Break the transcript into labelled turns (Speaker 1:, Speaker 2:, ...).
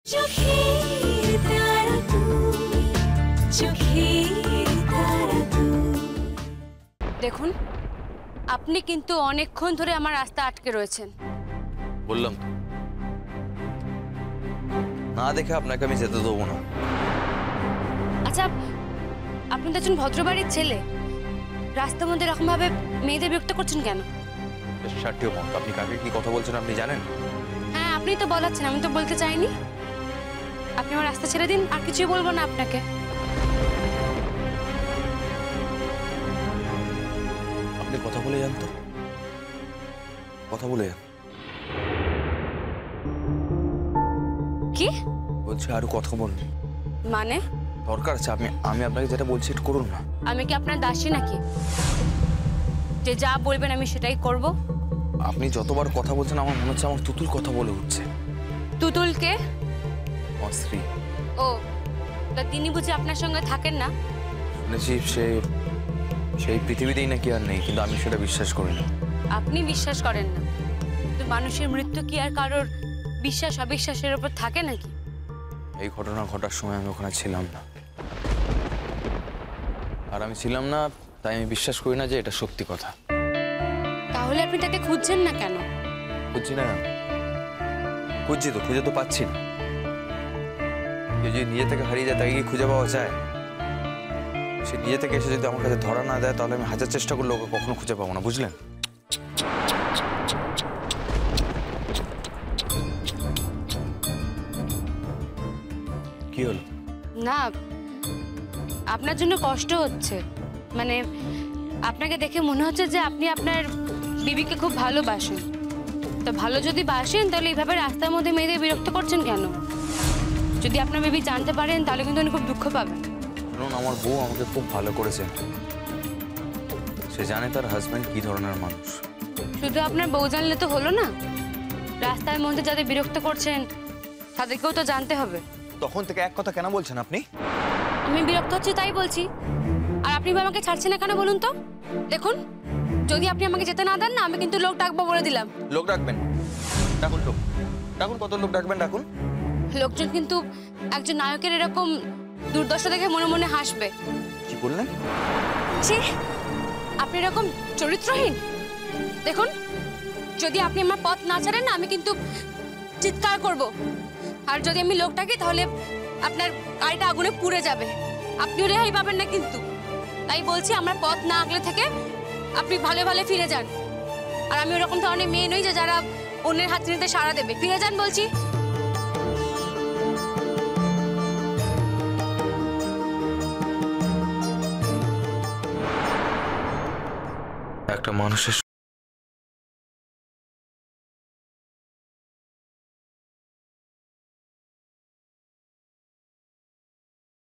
Speaker 1: চোখের তারা তুমি, চোখের তারা তুমি।
Speaker 2: দেখুন, আপনি কিন্তু অনেকক্ষণ ধরে আমার রাস্তা আটকে রয়েছেন।
Speaker 3: বললাম তো, না দেখে আপনাকে আমি যেতে দেবো না।
Speaker 2: আচ্ছা, আপনি তো একজন ভদ্রবাড়ির ছেলে, রাস্তার মধ্যে এরকম ভাবে মেয়েদের বিরক্ত করছেন কেন?
Speaker 3: ষাটটিও মত, আপনি কাকে কি কথা বলছেন আপনি জানেন?
Speaker 2: হ্যাঁ, আপনি তো বলাচ্ছেন, আমি তো বলতে চাইনি। আপনি আমার রাস্তা ছেড়ে দিন, আর কিছুই বলবো না আপনাকে।
Speaker 3: আপনি কথা বলে যান তো, কথা বলে যান।
Speaker 2: কি
Speaker 3: বলছি আরো কথা বলুন।
Speaker 2: মানে?
Speaker 3: দরকার আছে, আমি আপনাকে যেটা বলছি এটা করুন না।
Speaker 2: আমি কি আপনার দাসী নাকি, যে যা বলবেন আমি সেটাই করব?
Speaker 3: আপনি যতবার কথা বলছেন আমার মনে হচ্ছে আমার তুতুল কথা বলে উঠছে।
Speaker 2: তুতুল কে?
Speaker 3: আমার স্ত্রী।
Speaker 2: ও, তা তিনি বুঝি আপনার সঙ্গে থাকেন না?
Speaker 3: শুনেছি সেই পৃথিবীতেই নাকি আর নেই, কিন্তু আমি সেটা বিশ্বাস করি না।
Speaker 2: আপনি বিশ্বাস করেন না, তো মানুষের মৃত্যু কি আর কারোর বিশ্বাস অবিশ্বাসের উপর থাকে নাকি?
Speaker 3: এই ঘটনা ঘটার সময় আমি ওখানে ছিলাম না, আর আমি ছিলাম না তাই আমি বিশ্বাস করি না যে এটা সত্যি কথা।
Speaker 2: তাহলে আপনি তাকে খুঁজছেন না কেন?
Speaker 3: খুঁজছি না, খুঁজে তো পাচ্ছি না। কেউ যদি নিজে থেকে হারিয়ে যায় তাকে কি খুঁজে পাওয়া যায়? সে নিজে থেকে এসে যদি আমার কাছে ধরা না দেয় তাহলে আমি হাজার চেষ্টা করলে ওকে কখনো খুঁজে পাবো না, বুঝলেন? কি হলো?
Speaker 2: না, আপনার জন্য কষ্ট হচ্ছে। মানে আপনাকে দেখে মনে হচ্ছে যে আপনি আপনার বিবিকে খুব ভালোবাসেন। তো ভালো যদি বাসেন তাহলে এইভাবে রাস্তার মধ্যে মেয়েদের বিরক্ত করছেন কেন? যদি আপনার বিবি জানতে পারেন তাহলে কিন্তু উনি খুব দুঃখ পাবেন।
Speaker 3: শুনুন, আমার বউ আমাকে খুব ভালো করেছে, সে জানে তার হাজব্যান্ড কি ধরনের মানুষ।
Speaker 2: শুধু আপনার বউ জানলে তো হলো না, রাস্তার মধ্যে যাদের বিরক্ত করছেন তাদেরকেও তো জানতে হবে।
Speaker 3: তখন থেকে এক কথা কেন বলছেন আপনি?
Speaker 2: আমি বিরক্ত হচ্ছি তাই বলছি। আর আপনি বা আমাকে ছাড়ছেন না কেন বলুন তো? দেখুন, যদি আপনি আমাকে যেতে না দেন না, আমি কিন্তু লোক ডাকবো বলে দিলাম।
Speaker 3: লোক ডাকবেন? ডাকুন লোক, ডাকুন, কত লোক ডাকবেন ডাকুন।
Speaker 2: লোকজন কিন্তু একজন নায়কের এরকম দুর্দশা দেখে মনে মনে হাসবে।
Speaker 3: কি বললেন?
Speaker 2: ছি, আপনি এরকম চরিত্রহীন। দেখুন, যদি আপনি আমার পথ না ছাড়েন না, আমি কিন্তু চিৎকার করব। আর যদি আমি লোক ডাকি তাহলে আপনার গাড়িটা আগুনে পুড়ে যাবে, আপনিও রেহাই পাবেন না কিন্তু। তাই বলছি, আমার পথ না আগলে থেকে আপনি ভালো ভালো ফিরে যান। আর আমি ওরকম ধরনের মেয়ে নই যে যারা অন্যের হাত নিতে সাড়া দেবে। ফিরে যান বলছি।
Speaker 3: একটা মানুষের